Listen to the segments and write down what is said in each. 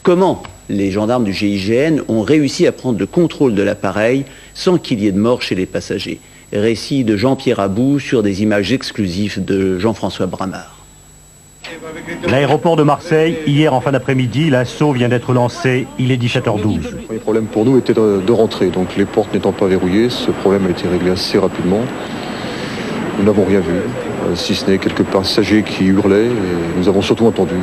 Comment les gendarmes du GIGN ont réussi à prendre le contrôle de l'appareil sans qu'il y ait de mort chez les passagers. Récit de Jean-Pierre Abou sur des images exclusives de Jean-François Bramard. L'aéroport de Marseille, hier en fin d'après-midi, l'assaut vient d'être lancé, il est 17h12. Le problème pour nous était de rentrer, donc les portes n'étant pas verrouillées, ce problème a été réglé assez rapidement. Nous n'avons rien vu, si ce n'est quelques passagers qui hurlaient, et nous avons surtout entendu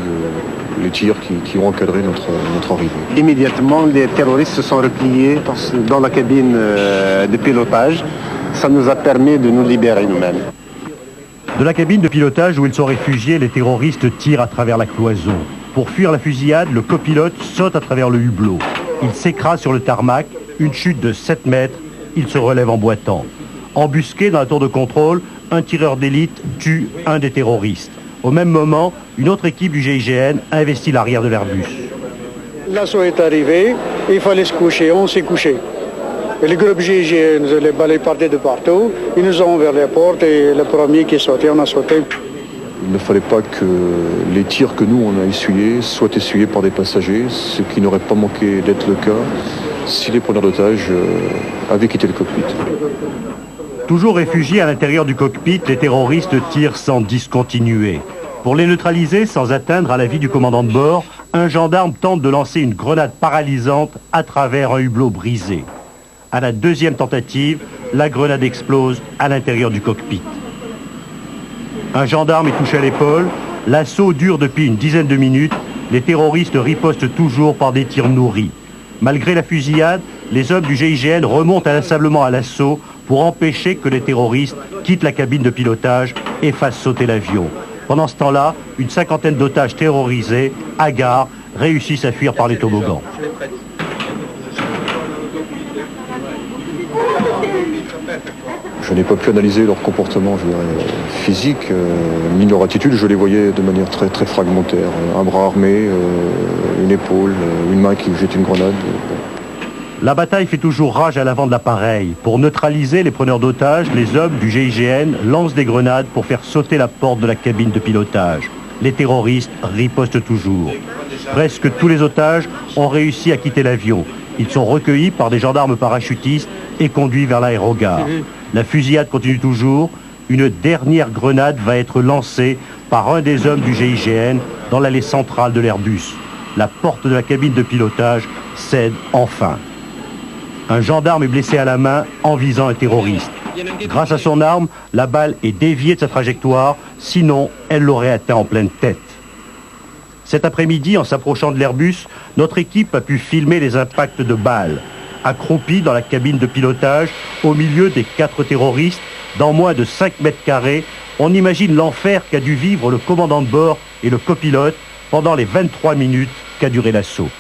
les tirs qui ont encadré notre arrivée. Immédiatement, les terroristes se sont repliés dans la cabine de pilotage. Ça nous a permis de nous libérer nous-mêmes. De la cabine de pilotage où ils sont réfugiés, les terroristes tirent à travers la cloison. Pour fuir la fusillade, le copilote saute à travers le hublot. Il s'écrase sur le tarmac, une chute de 7 mètres, il se relève en boitant. Embusqué dans la tour de contrôle, un tireur d'élite tue un des terroristes. Au même moment, une autre équipe du GIGN investit l'arrière de l'Airbus. L'assaut est arrivé, il fallait se coucher, on s'est couché. Et le groupe GIGN, les balais partaient de partout, ils nous ont ouvert les portes et le premier qui est sauté, on a sauté. Il ne fallait pas que les tirs que nous on a essuyés soient essuyés par des passagers, ce qui n'aurait pas manqué d'être le cas si les preneurs d'otages avaient quitté le cockpit. Toujours réfugiés à l'intérieur du cockpit, les terroristes tirent sans discontinuer. Pour les neutraliser sans atteindre à la vie du commandant de bord, un gendarme tente de lancer une grenade paralysante à travers un hublot brisé. À la deuxième tentative, la grenade explose à l'intérieur du cockpit. Un gendarme est touché à l'épaule. L'assaut dure depuis une dizaine de minutes. Les terroristes ripostent toujours par des tirs nourris. Malgré la fusillade, les hommes du GIGN remontent inlassablement à l'assaut pour empêcher que les terroristes quittent la cabine de pilotage et fassent sauter l'avion. Pendant ce temps-là, une cinquantaine d'otages terrorisés, hagards, réussissent à fuir par les toboggans. Je n'ai pas pu analyser leur comportement physique, ni leur attitude. Je les voyais de manière très, très fragmentaire. Un bras armé, une épaule, une main qui jette une grenade. La bataille fait toujours rage à l'avant de l'appareil. Pour neutraliser les preneurs d'otages, les hommes du GIGN lancent des grenades pour faire sauter la porte de la cabine de pilotage. Les terroristes ripostent toujours. Presque tous les otages ont réussi à quitter l'avion. Ils sont recueillis par des gendarmes parachutistes et conduits vers l'aérogare. La fusillade continue toujours. Une dernière grenade va être lancée par un des hommes du GIGN dans l'allée centrale de l'Airbus. La porte de la cabine de pilotage cède enfin. Un gendarme est blessé à la main en visant un terroriste. Grâce à son arme, la balle est déviée de sa trajectoire, sinon elle l'aurait atteint en pleine tête. Cet après-midi, en s'approchant de l'Airbus, notre équipe a pu filmer les impacts de balles. Accroupis dans la cabine de pilotage, au milieu des 4 terroristes, dans moins de 5 mètres carrés, on imagine l'enfer qu'a dû vivre le commandant de bord et le copilote pendant les 23 minutes qu'a duré l'assaut.